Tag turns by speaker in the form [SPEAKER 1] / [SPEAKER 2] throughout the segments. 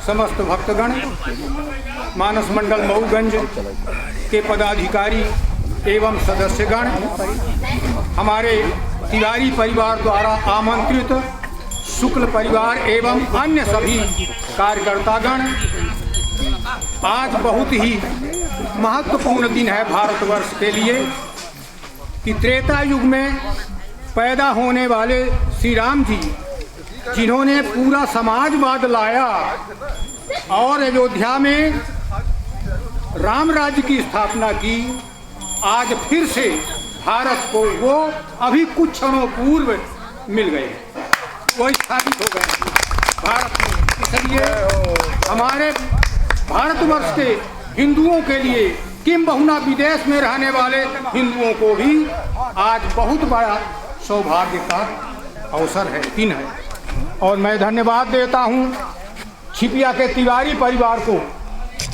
[SPEAKER 1] समस्त भक्तगण, मानस मंडल मऊगंज के पदाधिकारी एवं सदस्यगण, हमारे तिवारी परिवार द्वारा आमंत्रित शुक्ल परिवार एवं अन्य सभी कार्यकर्तागण, आज बहुत ही महत्वपूर्ण दिन है भारतवर्ष के लिए कि त्रेता युग में पैदा होने वाले श्री राम जी, जिन्होंने पूरा समाजवाद लाया और अयोध्या में राम राज्य की स्थापना की, आज फिर से भारत को वो अभी कुछ क्षणों पूर्व मिल गए, वो स्थापित हो गए भारत में। इसलिए हमारे भारतवर्ष के हिंदुओं के लिए, किंबहुना विदेश में रहने वाले हिंदुओं को भी आज बहुत बड़ा सौभाग्य का अवसर है, दिन है। और मैं धन्यवाद देता हूँ छिपिया के तिवारी परिवार को,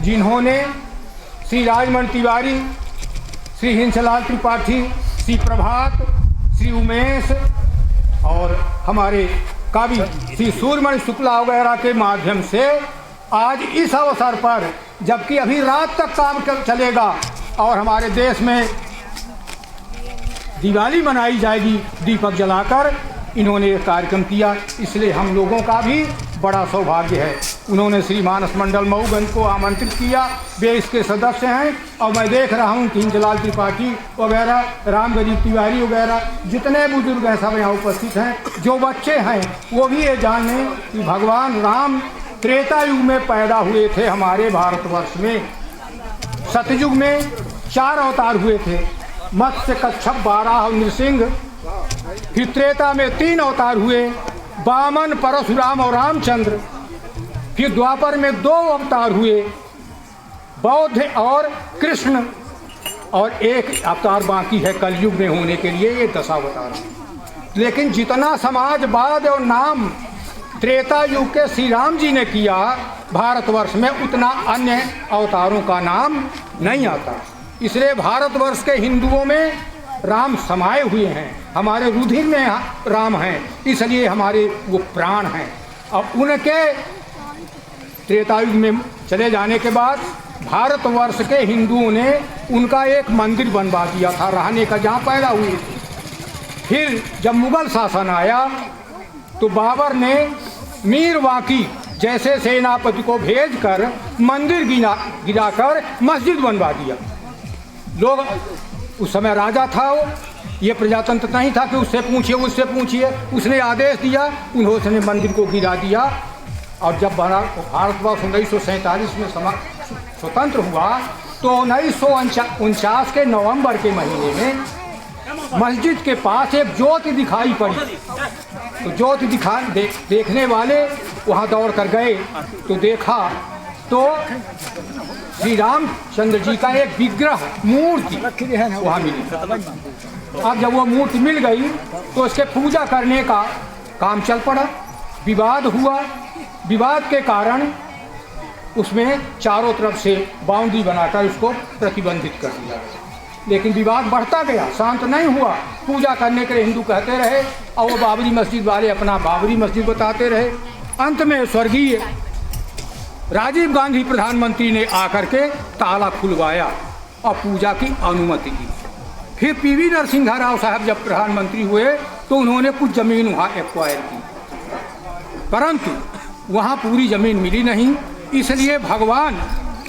[SPEAKER 1] जिन्होंने श्री राजमन तिवारी, श्री हिंसलाल त्रिपाठी, श्री प्रभात, श्री उमेश और हमारे कवि श्री सूर्यमणि शुक्ला वगैरह के माध्यम से आज इस अवसर पर, जबकि अभी रात तक काम चलेगा और हमारे देश में दिवाली मनाई जाएगी दीपक जलाकर, इन्होंने एक कार्यक्रम किया। इसलिए हम लोगों का भी बड़ा सौभाग्य है। उन्होंने श्री मानस मंडल मऊगंज को आमंत्रित किया, वे इसके सदस्य हैं। और मैं देख रहा हूँ कि हिंसलाल त्रिपाठी वगैरह, रामगरीब तिवारी वगैरह जितने बुजुर्ग हैं सब यहाँ उपस्थित हैं। जो बच्चे हैं वो भी ये जाने कि भगवान राम त्रेता युग में पैदा हुए थे हमारे भारतवर्ष में। सतयुग में 4 अवतार हुए थे, मत्स्य, कच्छप, बाराह और नृसिंह। फिर त्रेता में 3 अवतार हुए, वामन, परशुराम और रामचंद्र। फिर द्वापर में 2 अवतार हुए, बौद्ध और कृष्ण। और 1 अवतार बाकी है कलयुग में होने के लिए, ये 10 अवतार। लेकिन जितना समाजवाद और नाम त्रेता युग के श्री राम जी ने किया भारतवर्ष में, उतना अन्य अवतारों का नाम नहीं आता। इसलिए भारतवर्ष के हिंदुओं में राम समाये हुए हैं, हमारे रुधिर में राम हैं, इसलिए हमारे वो प्राण हैं। और उनके त्रेतायुग में चले जाने के बाद भारतवर्ष के हिंदुओं ने उनका एक मंदिर बनवा दिया था रहने का, जहाँ पैदा हुए थे। फिर जब मुगल शासन आया तो बाबर ने मीर वाकी जैसे सेनापति को भेजकर मंदिर गिराकर मस्जिद बनवा दिया। लोग, उस समय राजा था वो, ये प्रजातंत्र नहीं था कि उससे पूछिए उससे पूछिए, उसने आदेश दिया, उन्होंने मंदिर को गिरा दिया। और जब भारतवर्ष 1947 में स्वतंत्र हुआ तो 1949 के नवंबर के महीने में मस्जिद के पास एक ज्योति दिखाई पड़ी। तो ज्योति देखने वाले वहाँ दौड़ कर गए तो देखा तो श्री रामचंद्र जी का एक विग्रह, मूर्ति वहाँ मिली। अब जब वो मूर्ति मिल गई तो उसके पूजा करने का काम चल पड़ा। विवाद हुआ, विवाद के कारण उसमें चारों तरफ से बाउंड्री बनाकर उसको प्रतिबंधित कर दिया। लेकिन विवाद बढ़ता गया, शांत नहीं हुआ। पूजा करने के लिए हिंदू कहते रहे और वो बाबरी मस्जिद वाले अपना बाबरी मस्जिद बताते रहे। अंत में स्वर्गीय राजीव गांधी प्रधानमंत्री ने आकर के ताला खुलवाया और पूजा की अनुमति दी। फिर पीवी नरसिम्हा राव साहब जब प्रधानमंत्री हुए तो उन्होंने कुछ ज़मीन वहाँ एक्वायर की, परंतु वहाँ पूरी ज़मीन मिली नहीं। इसलिए भगवान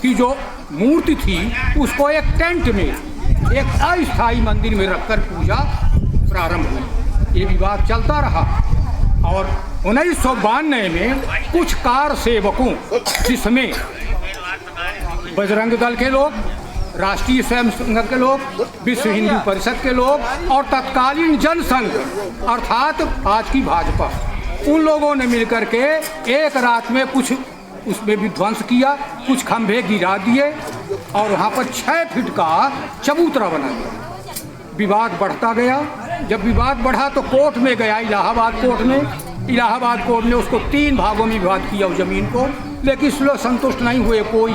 [SPEAKER 1] की जो मूर्ति थी उसको एक टेंट में, एक अस्थायी मंदिर में रखकर पूजा प्रारंभ हुई। ये विवाद चलता रहा और 1992 में कुछ कार सेवकों, जिसमें बजरंग दल के लोग, राष्ट्रीय स्वयं संघ के लोग, विश्व हिंदू परिषद के लोग और तत्कालीन जनसंघ अर्थात आज की भाजपा, उन लोगों ने मिलकर के एक रात में कुछ उसमें भी ध्वंस किया, कुछ खंभे गिरा दिए और वहाँ पर 6 फीट का चबूतरा बना दिया। विवाद बढ़ता गया। जब विवाद बढ़ा तो कोर्ट में गया, इलाहाबाद कोर्ट में। इलाहाबाद कोर्ट ने उसको 3 भागों में विभाग किया उस जमीन को, लेकिन इस लोग संतुष्ट नहीं हुए कोई,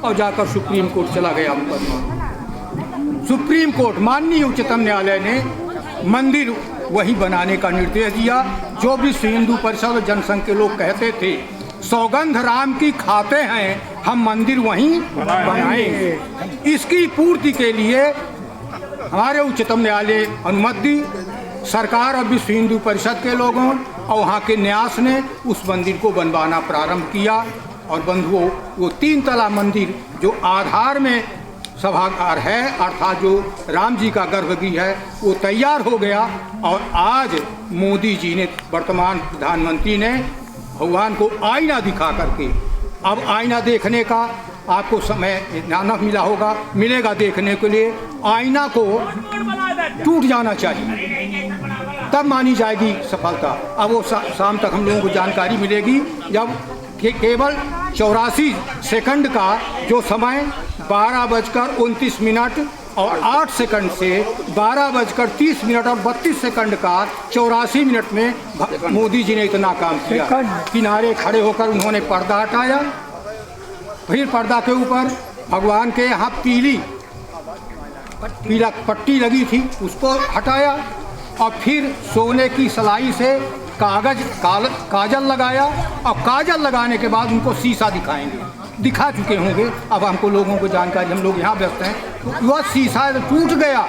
[SPEAKER 1] और जाकर सुप्रीम कोर्ट चला गया मुकदमा। सुप्रीम कोर्ट माननीय उच्चतम न्यायालय ने मंदिर वही बनाने का निर्देश दिया जो विश्व हिंदू परिषद और जनसंघ के लोग कहते थे, सौगंध राम की खाते हैं, हम मंदिर वहीं बनाएंगे। इसकी पूर्ति के लिए हमारे उच्चतम न्यायालय अनुमति दी। सरकार और विश्व हिंदू परिषद के लोगों और वहाँ के न्यास ने उस मंदिर को बनवाना प्रारंभ किया। और बंधुओं, वो 3 तला मंदिर जो आधार में सभागार है, अर्थात जो राम जी का गर्भगृह है, वो तैयार हो गया। और आज मोदी जी ने, वर्तमान प्रधानमंत्री ने भगवान को आईना दिखा करके, अब आईना देखने का आपको समय नाना मिला होगा, मिलेगा देखने के लिए। आईना को टूट जाना चाहिए, तब मानी जाएगी सफलता। अब वो शाम तक हम लोगों को जानकारी मिलेगी जब केवल 84 सेकंड का जो समय 12:29 और 8 सेकंड से 12:30 और 32 सेकंड का 84 मिनट में मोदी जी ने इतना काम किया। किनारे खड़े होकर उन्होंने पर्दा हटाया, फिर पर्दा के ऊपर भगवान के यहाँ पीला पट्टी लगी थी उसको हटाया, और फिर सोने की सलाई से काजल लगाया, और काजल लगाने के बाद उनको शीशा दिखा चुके होंगे। अब हमको लोगों को जानकारी, हम लोग यहाँ व्यस्त हैं, तो वह शीशा टूट गया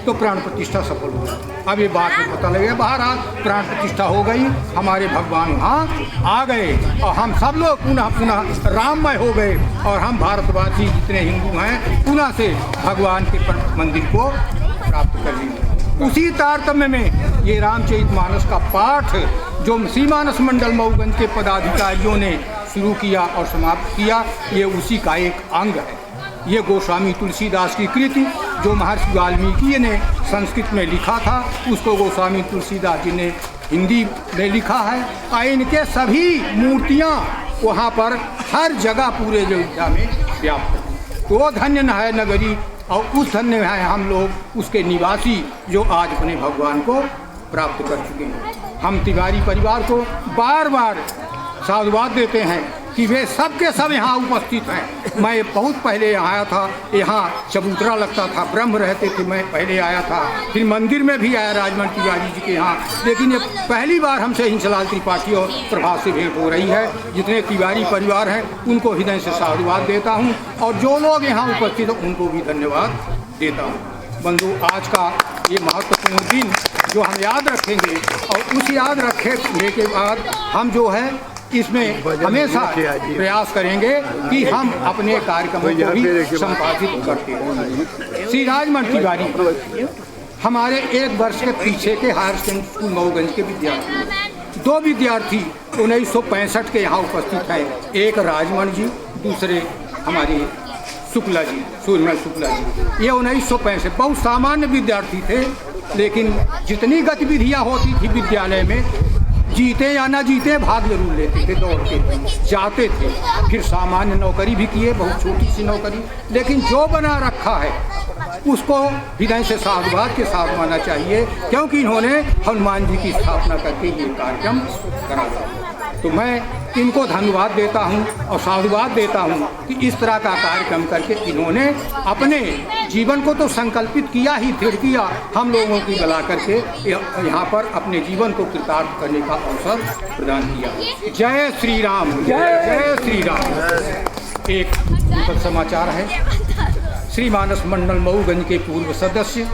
[SPEAKER 1] तो प्राण प्रतिष्ठा सफल हो गई। अब ये बात में पता लगेगा, बहरहाल प्राण प्रतिष्ठा हो गई, हमारे भगवान वहाँ आ गए और हम सब लोग पुनः राममय हो गए। और हम भारतवासी जितने हिंदू हैं पुनः से भगवान के मंदिर को प्राप्त कर लिए। उसी तारतम्य में ये रामचरितमानस का पाठ जो श्रीमानस मंडल मऊगंज के पदाधिकारियों ने शुरू किया और समाप्त किया, ये उसी का एक अंग है। ये गोस्वामी तुलसीदास की कृति जो महर्षि वाल्मीकि ने संस्कृत में लिखा था, उसको गोस्वामी तुलसीदास जी ने हिंदी में लिखा है। और इनके सभी मूर्तियाँ वहाँ पर हर जगह पूरे अयोध्या में व्याप्त हैं। तो धन्य न है नगरी, और उस धन्य है हम लोग उसके निवासी जो आज अपने भगवान को प्राप्त कर चुके हैं। हम तिवारी परिवार को बार बार साधुवाद देते हैं कि वे सब के सब यहाँ उपस्थित हैं। मैं बहुत पहले आया था, यहाँ चबूतरा लगता था, ब्रह्म रहते थे, मैं पहले आया था, फिर मंदिर में भी आया राजमन तिवारी जी के यहाँ, लेकिन ये पहली बार हमसे हिंसलाल त्रिपाठी और प्रभात से भेंट हो रही है। जितने तिवारी परिवार हैं उनको हृदय से साधुवाद देता हूँ, और जो लोग यहाँ उपस्थित हैं उनको भी धन्यवाद देता हूँ। बंधु, आज का ये महत्वपूर्ण दिन जो हम याद रखेंगे, और उस याद रखने के बाद हम जो है इसमें हमेशा प्रयास करेंगे कि हम अपने कार्यक्रमों को भी संपादित करते हैं। श्री राजमन तिवारी हमारे 1 वर्ष के पीछे के हायर सेकेंडरी स्कूल मऊगंज के विद्यार्थी, 2 विद्यार्थी 1965 के यहाँ उपस्थित हैं। एक राजमन जी, दूसरे हमारे शुक्ला जी, सूर्यमल शुक्ला जी। ये 1965 बहुत सामान्य विद्यार्थी थे, लेकिन जितनी गतिविधियाँ होती थी विद्यालय में, जीते या ना जीते भाग जरूर लेते थे, दौड़ के जाते थे। फिर सामान्य नौकरी भी किए, बहुत छोटी सी नौकरी, लेकिन जो बना रखा है उसको हृदय से साधुवाद के साथ मानना चाहिए, क्योंकि इन्होंने हनुमान जी की स्थापना करके ये कार्यक्रम करा था। तो मैं इनको धन्यवाद देता हूँ और साधुवाद देता हूँ कि इस तरह का कार्यक्रम करके इन्होंने अपने जीवन को तो संकल्पित किया ही, दृढ़ किया, हम लोगों की बुला करके यहाँ पर अपने जीवन को कृतार्थ करने का अवसर प्रदान किया। जय श्री राम, जय श्री राम। एक दुखद समाचार है, श्री मानस मंडल मऊगंज के पूर्व सदस्य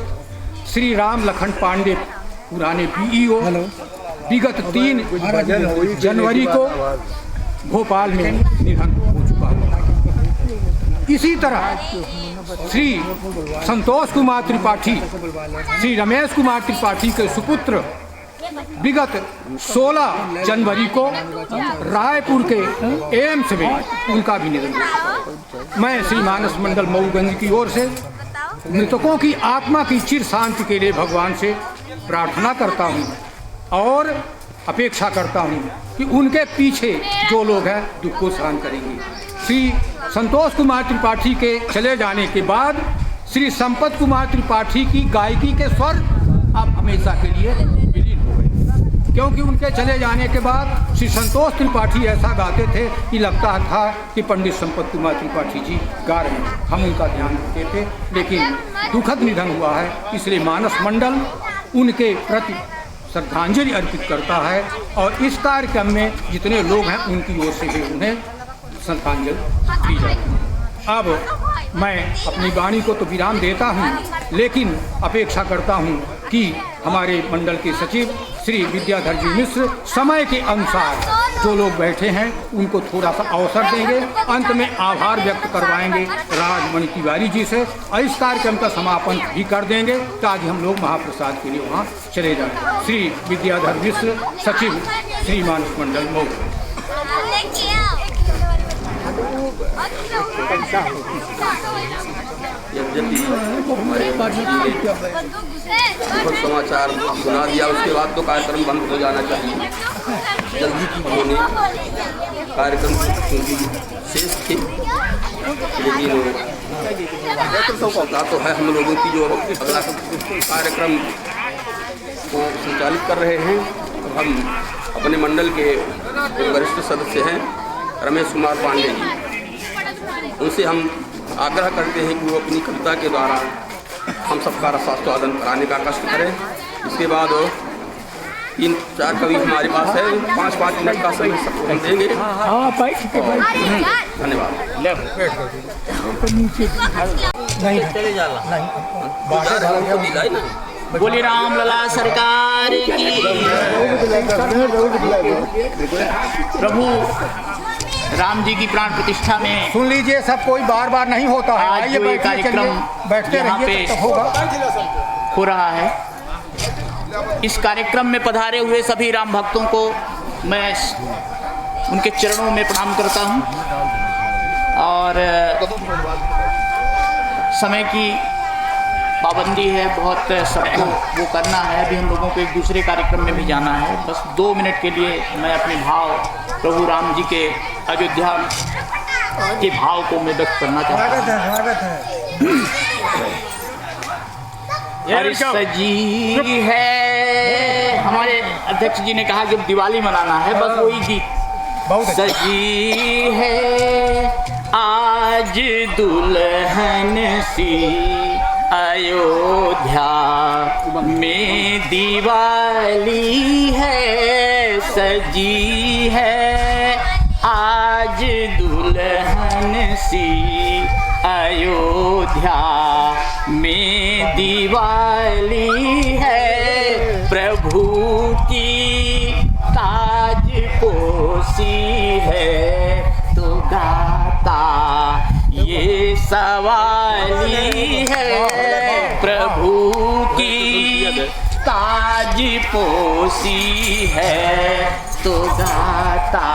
[SPEAKER 1] श्री राम लखन पांडे, पुराने PEO, विगत 3 जनवरी को भोपाल में निधन हो चुका है। इसी तरह श्री संतोष कुमार त्रिपाठी, श्री रमेश कुमार त्रिपाठी के सुपुत्र विगत 16 जनवरी को रायपुर के एम्स में उनका भी निधन हुआ। मैं श्री मानस मंडल मऊगंज की ओर से मृतकों की आत्मा की चिर शांति के लिए भगवान से प्रार्थना करता हूँ, और अपेक्षा करता हूँ कि उनके पीछे जो लोग हैं दुख को सहन करेंगे। श्री संतोष कुमार त्रिपाठी के चले जाने के बाद श्री संपत कुमार त्रिपाठी की गायकी के स्वर अब हमेशा के लिए विलीन हो गए, क्योंकि उनके चले जाने के बाद श्री संतोष त्रिपाठी ऐसा गाते थे कि लगता था कि पंडित संपत कुमार त्रिपाठी जी गा रहे हैं, हम उनका ध्यान रखते थे। लेकिन दुखद निधन हुआ है, इसलिए मानस मंडल उनके प्रति श्रद्धांजलि अर्पित करता है और इस कार्यक्रम में जितने लोग हैं उनकी ओर से भी उन्हें श्रद्धांजलि दी जाती है। अब मैं अपनी वाणी को तो विराम देता हूँ, लेकिन अपेक्षा करता हूँ कि हमारे मंडल के सचिव श्री विद्याधर जी मिश्र समय के अनुसार जो लोग बैठे हैं उनको थोड़ा सा अवसर देंगे, अंत में आभार व्यक्त करवाएंगे राजमणि तिवारी जी से और इस कार्यक्रम का समापन भी कर देंगे ताकि हम लोग महाप्रसाद के लिए वहाँ चले जाएं। श्री विद्याधर मिश्र, सचिव श्री मानस मंडल मऊ।
[SPEAKER 2] यद्यपि हमारे समाचार सुना दिया, उसके बाद तो कार्यक्रम बंद हो जाना चाहिए। जल्दी की उन्होंने कार्यक्रम क्योंकि शेष थे, लेकिन तो है हम लोगों की जो अगला कार्यक्रम को संचालित कर रहे हैं। हम अपने मंडल के वरिष्ठ सदस्य हैं रमेश कुमार पांडे जी, उनसे हम आग्रह करते हैं कि वो अपनी कविता के द्वारा हम सबका रसास्वादन कराने का कष्ट करें। इसके बाद 3-4 कवि हमारे पास है, 5-5 मिनट का समय सबको हम देंगे। धन्यवाद।
[SPEAKER 3] बोली राम लला सरकार की। प्रभु राम जी की प्राण प्रतिष्ठा में
[SPEAKER 1] सुन लीजिए, सब कोई बार बार नहीं होता है।
[SPEAKER 3] आज जो ये कार्यक्रम
[SPEAKER 1] बैठते
[SPEAKER 3] यहाँ पे
[SPEAKER 1] तो होगा
[SPEAKER 3] हो रहा है, इस कार्यक्रम में पधारे हुए सभी राम भक्तों को मैं उनके चरणों में प्रणाम करता हूँ और समय की पाबंदी है, बहुत सबको वो करना है। अभी हम लोगों को एक दूसरे कार्यक्रम में भी जाना है। बस 2 मिनट के लिए मैं अपने भाव प्रभु राम जी के अयोध्या के भाव को मैं व्यक्त करना चाहता हूँ। सजी है, हमारे अध्यक्ष जी ने कहा कि दिवाली मनाना है, बस वही गीत। सजी है आज दुल्हन सी अयोध्या में दिवाली है, सजी है आज दुल्हन सी अयोध्या में दिवाली है। प्रभु की ताज पोसी है तो गाता ये सवाली है। प्रभु की ताज पोसी है तो गाता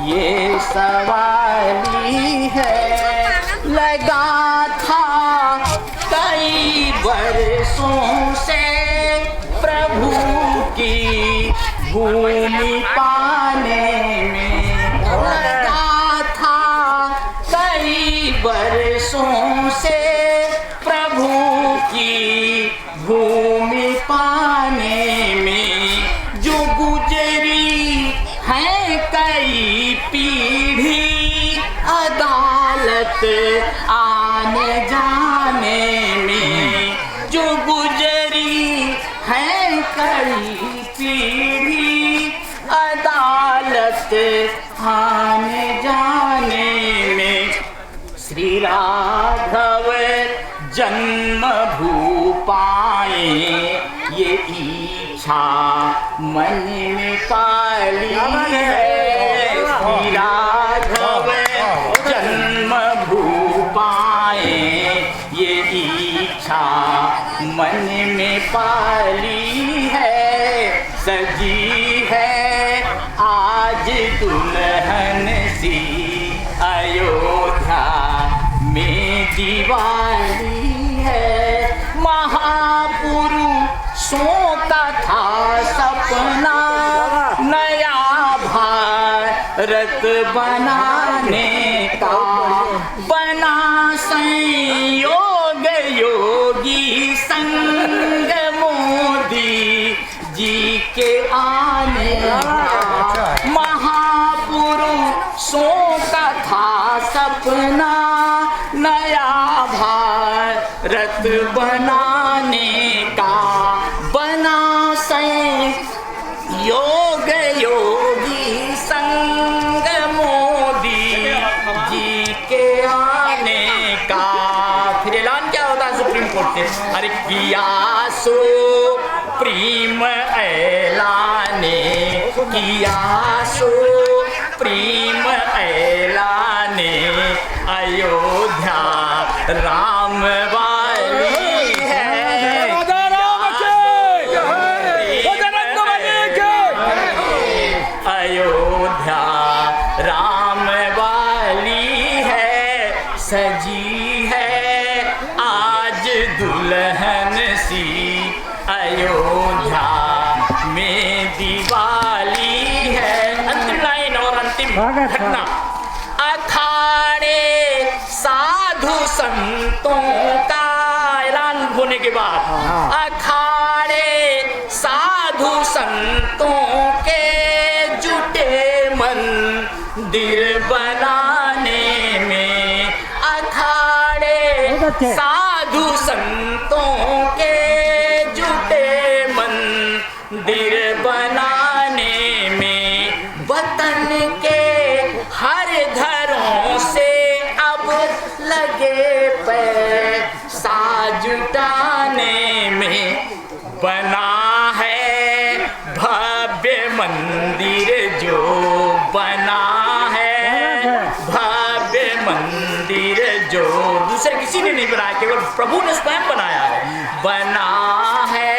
[SPEAKER 3] ये सवाली है। लगा था कई बरसों से प्रभु की भूमि पाने में, लगा था कई बरसों से प्रभु की भूमि पाने में। जो गुजरी है कई पीढ़ी अदालत आने जाने में, जो गुजरी है कई पीढ़ी अदालत आने जाने में। श्री राघव जन्म भू पाए ये इच्छा मन में पाली है। श्री राघव जन्म भू पाए ये इच्छा मन में पाली है। सजी है आज दुल्हन सी अयोध्या में दिवाली है। महापुरुषों का था सपना रत बनाने का, बना संयोग योगी संग मोदी जी के आने का, महापुरुषों का था सपना नया भारत बनाने का, बना संयोग योगी संग मोदी जी के आने का। फिर ऐलान क्या होता है सुप्रीम कोर्ट से? अरे किया सुप्रीम ऐलाने, किया सुप्रीम ऐलाने, अयोध्या राम वाली है, अयोध्या राम वाली है, सजी है आज दुल्हन सी, अयोध्या में दिवाली है। अंतिम लाइन और अंतिम घटना, अखाड़े साधु संतों का ऐलान होने के बाद, अखाड़े साधु संतों के जुटे मंदिर बनाने में, अखाड़े साधु संतों के जुटे मंदिर बनाने में, वतन के हर घरों से अब लगे पैसा जुटाने में, बना है भव्य मंदिर जो बना है, भव्य मंदिर जो दूसरे किसी ने नहीं बनाया, केवल प्रभु ने स्वयं बनाया है, बना है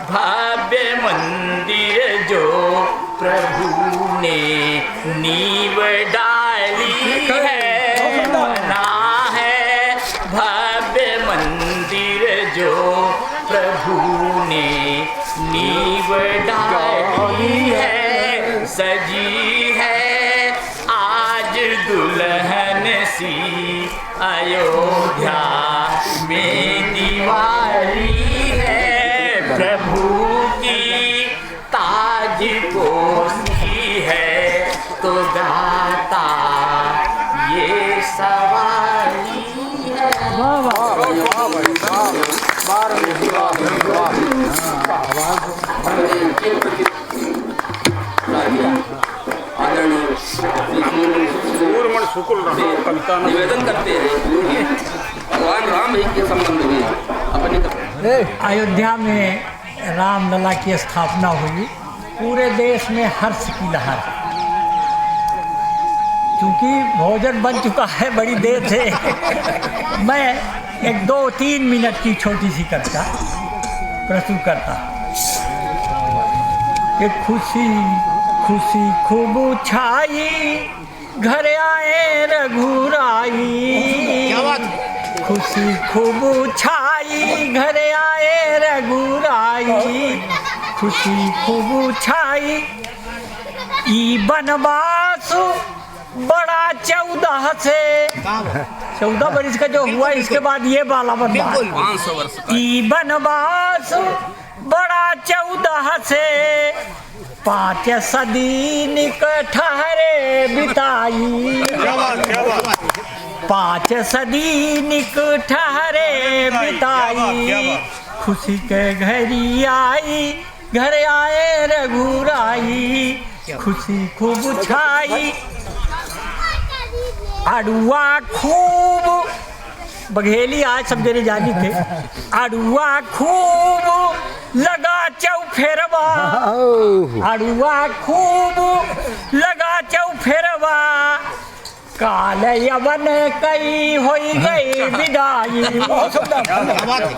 [SPEAKER 3] भव्य मंदिर जो प्रभु ने नींव डाली है, बना है भव्य मंदिर जो प्रभु ने नींव डाली है, सजी है आज दुल्हन सी, अयोध्या में दिवाली है, प्रभु की ताज पोशी है, तो गाता ये सवाली है।
[SPEAKER 2] निवेदन करते हैं भगवान राम ही के संबंध में अपने
[SPEAKER 4] अयोध्या में रामलला की स्थापना हुई, पूरे देश में हर्ष की लहर। क्योंकि भोजन बन चुका है बड़ी देर से, मैं एक 2-3 मिनट की छोटी सी कविता प्रस्तुत करता। कि खुशी खुशी खूब छाई, घर आए रघुराई, खुशी खूब छाई, घर आए रघुराई, खुशी खूब छाई, ई बनवास बड़ा 14 से 14 बरिस का जो हुआ, इसके बाद ये वाला बनवास
[SPEAKER 2] 500 वर्ष
[SPEAKER 4] ई बनवास बड़ा 14 से 5 सदी निक ठहरे बिताई, 5 सदी निक ठहरे बिताई, खुशी के घरी आई, घर आए रघुराई, खुशी खूब छाई, अड़ुआ खूब बघेली आज सब जने जानी थे, अड़ुआ खूब लगा चौफेरवा, अड़ुआ खूब लगा चौफेरवा, काल यवन कई होई गई विदाई,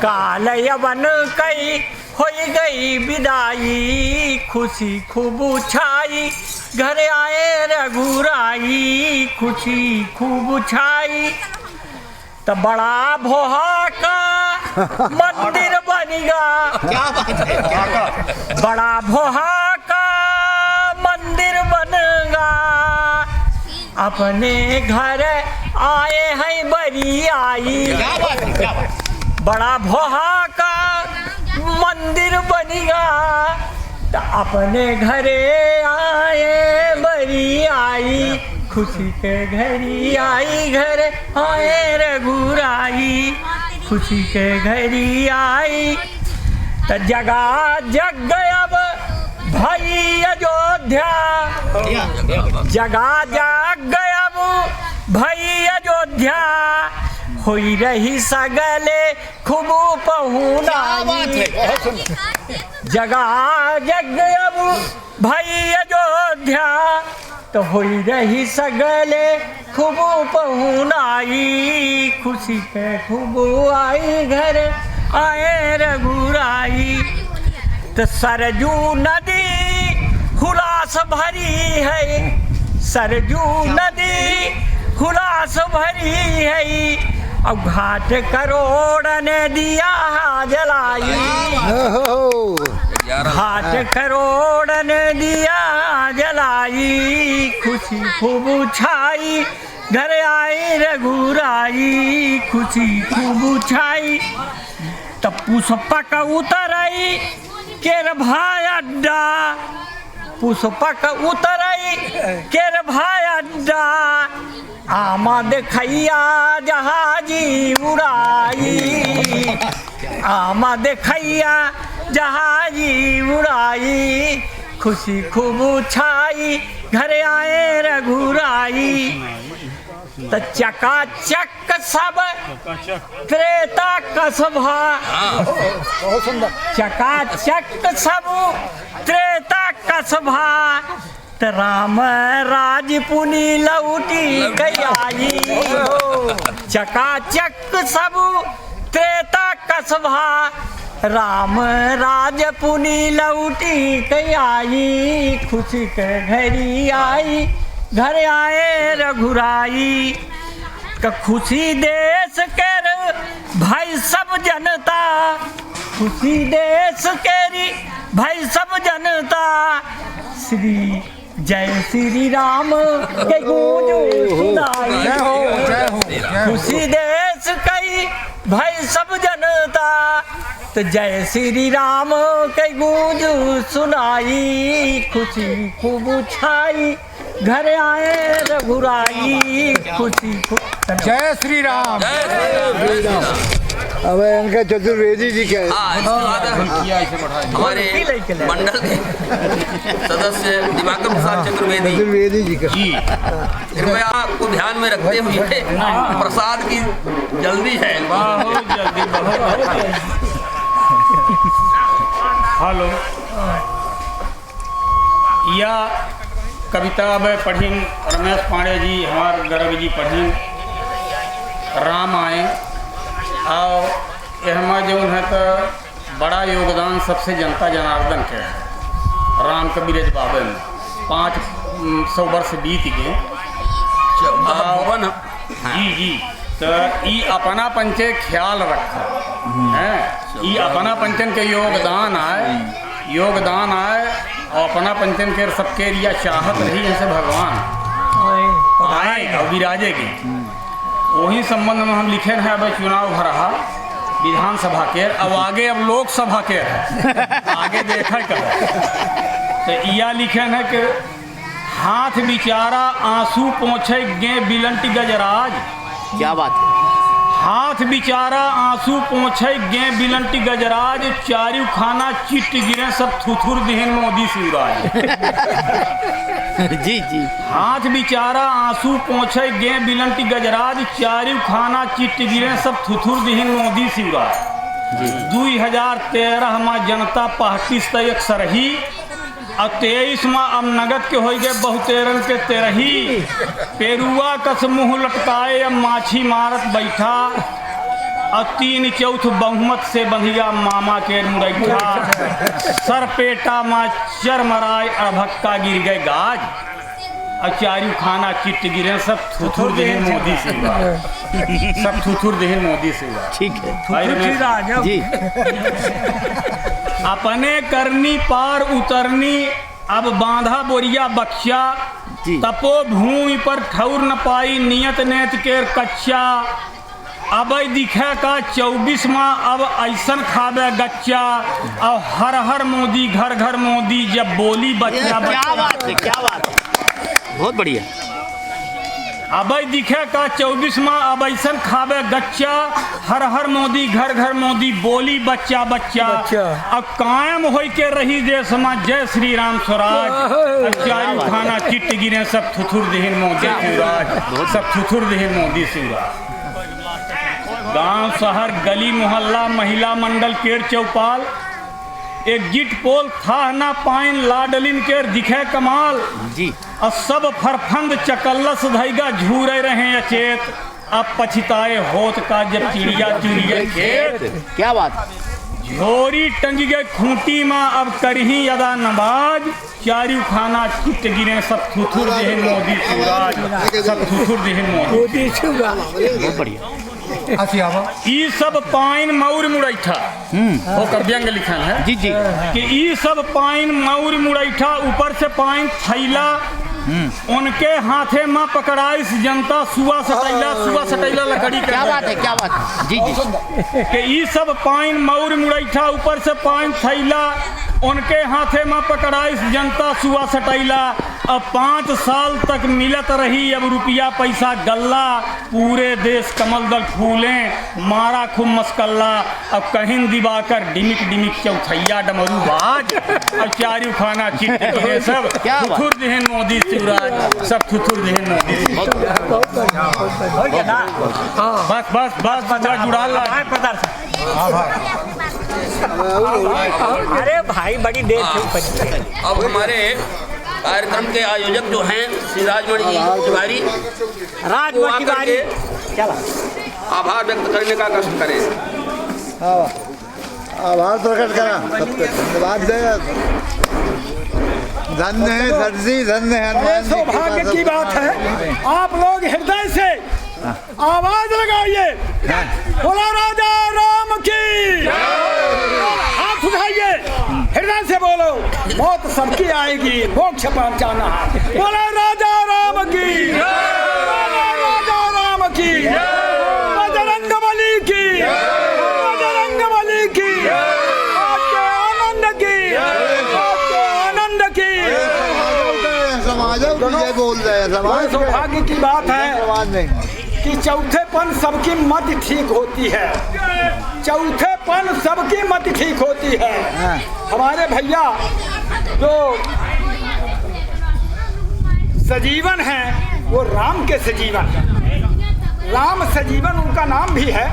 [SPEAKER 4] काल यवन कई होई गई विदाई, खुशी खूब छाई, घर आए रघुराई, खुशी खूब छाई, तो बड़ा भोहा का मंदिर बनेगा,
[SPEAKER 3] क्या बात है,
[SPEAKER 4] बड़ा भोहा का मंदिर बनेगा, अपने घर आए हैं बड़ी आई।
[SPEAKER 3] क्या बात है, क्या बात है।
[SPEAKER 4] बड़ा भोहा का मंदिर बनेगा, तो अपने घरे आए बड़ी आई। खुशी के घरी आई, घर आए रघुराई। खुशी के घरी आई, तो जगा जग गया भाई अयोध्या। जगा जाग गया भाई अयोध्या, होई रही सगले खूब पहुनाई। जगा जग गया भाई अयोध्या, तो होई रही सगले खूब पहुनाई। खुशी के खूब आई, घर आए रघुराई। तो सरजू नदी हुलास भरी है, सरजू नदी हुलास भरी है। अब घाट करोड़ ने दिया जलाई, घाट करोड़ ने दिया जलाई। खुशी खूब छाई, घर आई रघुराई। खुशी खूब छाई, तब पुष्पक उतरई केर भाई अड्डा। पुष्पक उतरई केर भाई अड्डा, आमद खैया जहाजी उड़ाई। आमद खैया जहाजी उड़ाई। खुशी खूब छाई, घर आए रघुराई। तो चकाचक सब त्रेता कसभा, चकाचक सब त्रेता कसभा। तो राम राज पुनि लौटी गई। चकाचक सब त्रेता कसभा, राम राज पुनि लौटी गई। खुशी के घरी आई, घर आए रघुराई। का खुशी देश के भाई सब जनता, खुशी देश केरी भाई सब जनता। श्री जय श्री राम के गूंज सुनाई। खुशी देश कई भाई सब जनता, तो जय श्री राम के गूंज सुनाई। खुशी खूब छाई, घर आए रघुराई। खुशी खूब।
[SPEAKER 1] जय श्री राम।
[SPEAKER 5] अब इनका चतुर्वेदी जी क्या
[SPEAKER 2] हमारे मंडल के सदस्य दिवाकर प्रसाद चतुर्वेदी
[SPEAKER 5] चतुर्वेदी जी का
[SPEAKER 2] जी, कृपया को ध्यान में रखते हुए प्रसाद की जल्दी है।
[SPEAKER 6] बहुत जल्दी, बहुत। हेलो, यह कविता में पढ़ी रमेश पांडे जी, हमारे गर्ग जी पढ़ी राम आए। और इसमें जो है तो बड़ा योगदान सबसे जनता जनार्दन के है। राम कबीर बाबे में 500 वर्ष बीत गए। जी जी, तो ई अपना पंचे ख्याल रखा है। ई अपना पंचन के योगदान आए और अपना पंचन के सबके लिया चाहत रही जैसे भगवान आए और विराजेगी। वही संबंध में हम लिखे हैं। अब चुनाव भरा विधानसभा के, अब आगे अब लोकसभा के है, आगे देखा कर। तो यह लिखे है कि हाथ बिचारा आंसू पोंछे गे बिलंटी गजराज।
[SPEAKER 3] क्या बात है।
[SPEAKER 6] हाथ बिचारा आंसू पोंछे गे बिलंटी गजराज, चारियों खाना चिट्ट गिरे सब थुथुर दिहन मोदी शिवराज।
[SPEAKER 3] जी जी।
[SPEAKER 6] हाथ बिचारा आंसू पोंछे गे बिलंटी गजराज, चारियों खाना चिट्ट गिरे सब थुथुर दिहन मोदी शिवराज। 2013 में जनता पार्टी से एक सरही और 23 में अब नगद के हो गए बहुतेरन के तेरही। पेरुआ कस मुँह लटकाए अब माछी मारत बैठा, और 3/4 बहुमत से बंधिया मामा के मुरैठा। सर पेटा माँ चरमराय अभक्का गिर गए गाज, और चारियों खाना चिट्ट गिरे सब थुथुर देहन मोदी से। सब थुथुर देहन मोदी से।
[SPEAKER 3] ठीक है
[SPEAKER 6] जी। अपने करनी पार उतरनी, अब बांधा बोरिया बख्शा, तपो भूमि पर ठौर न पाई नियत नेत के कच्चा अब दिखे का 24 माह अब ऐसन खाबे गच्चा अब हर हर मोदी घर घर मोदी जब बोली बच्चा
[SPEAKER 3] क्या बात है, क्या बात है, बहुत बढ़िया।
[SPEAKER 6] अब दिखे का 24 माह अब ऐसन खाबे गच्चा हर हर मोदी घर घर मोदी बोली बच्चा बच्चा अब कायम होई के रही देश में जय श्री राम स्वराज चारू खाना चिट्ट गिरे सब थुथुर देहन मोदी शिवराज सब थुथुर देहन मोदी शिवराज। गांव शहर गली मोहल्ला महिला मंडल केर चौपाल एग्जिट पोल था ना पाइन लाडलिन के दिखे कमाल
[SPEAKER 3] जी
[SPEAKER 6] अब सब फरफंद चकल्लस धैगा झूरे रहे अचेत अब पछताए होत का जब चिड़िया चुरिए खेत।
[SPEAKER 3] क्या बात,
[SPEAKER 6] झोरी टंग गए खूंटी माँ अब करही अदा नमाज चारू खाना चिट्ट गिरे सब थुथुर देहन मोदी शिवराज सब थुथुर देहन मोदी।
[SPEAKER 3] बहुत बढ़िया।
[SPEAKER 6] ई सब पाइन मौर मुरैठा होकर व्यंग लिखल है
[SPEAKER 3] जी जी
[SPEAKER 6] कि ई सब पाइन मौर मुरैठा ऊपर से पाइन थैला उनके हाथे में पकड़ाइस जनता सुआ सटैला लकड़ी।
[SPEAKER 3] क्या बात है, क्या बात है, जी जी
[SPEAKER 6] कि ई सब पाइन मौर मुरैठा ऊपर से पाइन थैला उनके हाथे में पकड़ाइस जनता सुआ सटैला अब 5 साल तक मिलत रही अब रुपया पैसा गल्ला पूरे देश कमल दल फूले मारा खूब मस्कल्ला अब कहीं दिवाकर डिमिक डिमिक चौथैया डमरू बाज अब चारू खाना चिट्ट गिरे सब थुथुर देहन मोदी शिवराज सब थुथुर देहन मोदी। बस बस बस जुड़ा ला।
[SPEAKER 4] अरे भाई बड़ी देर से
[SPEAKER 2] अब हमारे कार्यक्रम के आयोजक जो हैं श्री राजमणि तिवारी
[SPEAKER 4] राजमणि तिवारी क्या
[SPEAKER 2] आभार व्यक्त करने का कष्ट करें।
[SPEAKER 5] आभार प्रकट करा, सबको धन्यवाद दे। धन्य है दर्जी, धन्य है हनुमान जी की
[SPEAKER 1] सौभाग्य की बात है आप लोग हृदय से आवाज लगाइए बोला राजा राम की, हाथ उठाइए हृदय से बोलो मौत सबकी आएगी मोक्ष पहुंचाना है। बोला राजा राम की, राजा राम की, बजरंग बली की, बजरंग बली की, आपके आनंद की, आपके आनंद की।
[SPEAKER 5] समाजों की जय बोल रहे हैं। समाज
[SPEAKER 1] सौभाग्य की बात है कि चौथेपन सबकी मत ठीक होती है, चौथेपन सबकी मत ठीक होती है। हमारे भैया जो सजीवन हैं वो राम के सजीवन हैं, राम सजीवन उनका नाम भी है।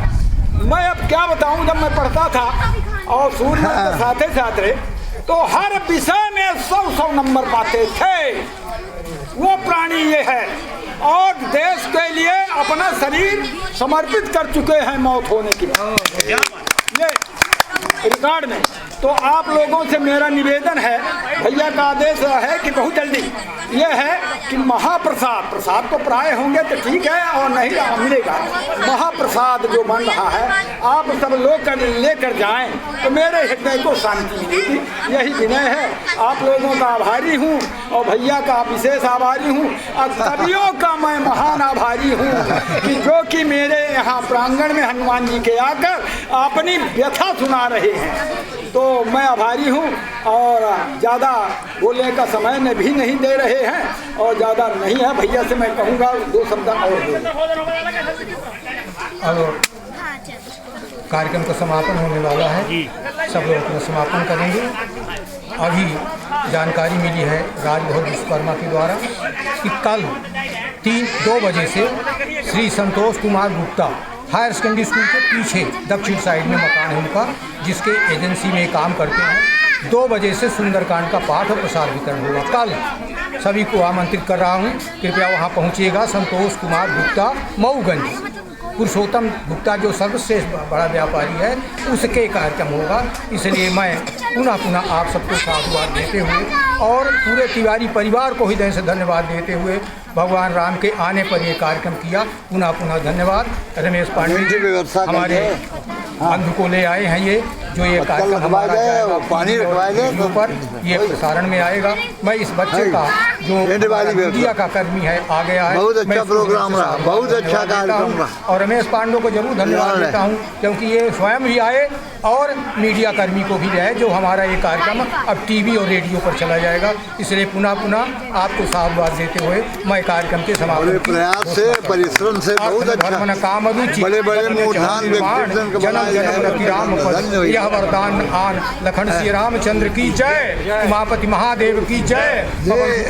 [SPEAKER 1] मैं अब क्या बताऊं, जब मैं पढ़ता था और सूर्य के साथे साथ रहे तो हर विषय में 100 नंबर पाते थे। वो प्राणी ये है और देश के लिए अपना शरीर समर्पित कर चुके हैं मौत होने की ये रिकॉर्ड में। तो आप लोगों से मेरा निवेदन है, भैया का आदेश है कि बहुत जल्दी ये है कि महाप्रसाद, प्रसाद तो प्राय होंगे तो ठीक है और नहीं मिलेगा, महाप्रसाद जो बन रहा है आप सब लोग लेकर जाएं तो मेरे हृदय को शांति मिलेगी। यही विनय है, आप लोगों का आभारी हूँ और भैया का विशेष आभारी हूँ और सदियों का मैं महान आभारी हूँ कि जो कि मेरे यहाँ प्रांगण में हनुमान जी के आकर अपनी व्यथा सुना रहे हैं। तो मैं आभारी हूँ और ज़्यादा बोलने का समय ने भी नहीं दे रहे हैं और ज़्यादा नहीं है। भैया से मैं कहूँगा 2 शब्द और बोलें।
[SPEAKER 7] अब कार्यक्रम का समापन होने वाला है, सब लोग अपना समापन करेंगे। अभी जानकारी मिली है राजभवन विश्वकर्मा के द्वारा कि कल 2 बजे से Shri Santosh Kumar Gupta higher secondary school के पीछे दक्षिण साइड में मकान है उनका, जिसके एजेंसी में काम करते हैं, 2 बजे से सुंदरकांड का पाठ और प्रसाद वितरण होगा। कल सभी को आमंत्रित कर रहा हूँ, कृपया वहाँ पहुँचिएगा। संतोष कुमार गुप्ता मऊगंज, पुरुषोत्तम गुप्ता जो सर्वश्रेष्ठ बड़ा व्यापारी है उसके कार्यक्रम होगा। इसलिए मैं पुनः आप सबको साधुवाद देते हुए और पूरे तिवारी परिवार को हृदय से धन्यवाद देते हुए भगवान राम के आने पर ये कार्यक्रम किया, पुनः धन्यवाद। रमेश पांडे जी हमारे बंधु को ले आए हैं, ये जो ये कार्यक्रम हमारा जाएगा
[SPEAKER 5] पानी रखवाएंगे
[SPEAKER 7] वीडियो पर ये प्रसारण में आएगा। मैं इस बच्चे का जो मीडिया का कर्मी है आ गया है,
[SPEAKER 5] बहुत
[SPEAKER 7] मैं
[SPEAKER 5] अच्छा
[SPEAKER 7] इसको
[SPEAKER 5] प्रोग्राम रहा, बहुत अच्छा कार्यक्रम रहा।
[SPEAKER 7] और रमेश पांडे को जरूर धन्यवाद देता हूँ, क्योंकि ये स्वयं ही आए और मीडिया कर्मी को भी है जो हमारा ये कार्यक्रम अब टीवी और रेडियो पर चला जाएगा। इसलिए पुनः आपको साधुवाद देते हुए मैं कार्यक्रम के समापन
[SPEAKER 5] प्रयास से परिश्रम से बहुत अच्छा
[SPEAKER 7] काम
[SPEAKER 5] बड़े मूर्धान
[SPEAKER 7] राम यह वरदान आन लखन श्री रामचंद्र की जय, उमापति महादेव की जय,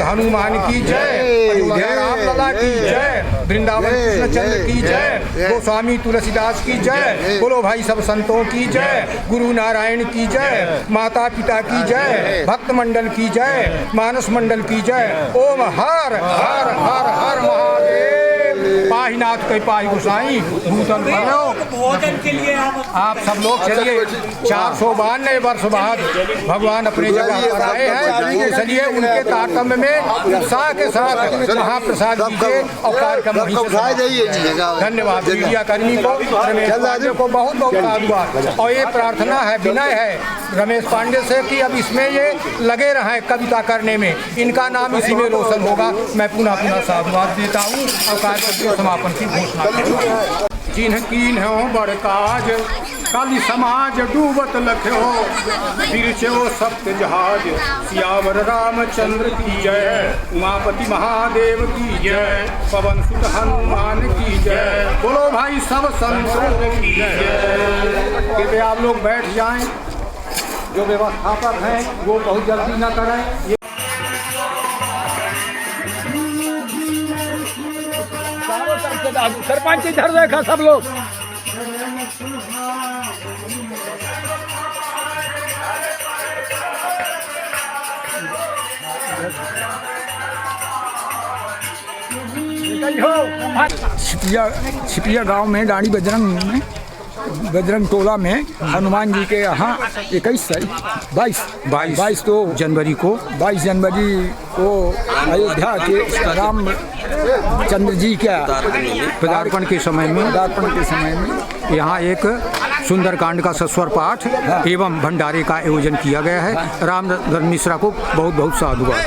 [SPEAKER 7] हनुमान की जय, अयोध्या रामलला की जय, वृंदावन कृष्णचंद्र की जय, गोस्वामी तुलसीदास की जय, बोलो भाई सब संतों की जय, गुरु नारायण की जय, माता पिता की जय, भक्त मंडल की जय, मानस मंडल की जय। ओम हर हर हर हर महादेव। पाहीनाथ के पाही गोसाई भूतल
[SPEAKER 4] भोजन के लिए
[SPEAKER 7] आप सब लोग चलिए। 492 वर्ष बाद भगवान अपने जगह पर आए हैं, इसलिए उनके तारतम्य में उत्साह के साथ महाप्रसाद दीजिए और कार्यक्रम धन्यवाद मीडिया कर्मी को, रमेश पांडे को बहुत बहुत साधुवाद। और ये प्रार्थना है, विनय है रमेश पांडे से कि अब इसमें ये लगे रहें कविता करने में, इनका नाम इसी में रोशन होगा। मैं पुनः साधुवाद देता हूँ और कार्यक्रम के समापन की घोषणा। जिन्ह कीन हो बड़ काज काली समाज डूबत लख्यो, बिरचो सप्त जहाज सियावर रामचंद्र की जय, उमापति महादेव की जय, पवन सुत हनुमान की जय, बोलो भाई सब संतों की जय। कृपया आप लोग बैठ जाएं, जो व्यवस्थापक हैं वो बहुत जल्दी न करें।
[SPEAKER 1] सरपंच इधर देखा सब लोग। छिपिया गांव में डाणी बजरंग टोला में हनुमान जी के यहाँ 22 तो जनवरी को 22 जनवरी को अयोध्या के राम चंद्र जी के पदार्पण के समय में यहाँ एक सुंदरकांड का सस्वर पाठ एवं भंडारे का आयोजन किया गया है। रामधन मिश्रा को बहुत बहुत साधुवाद।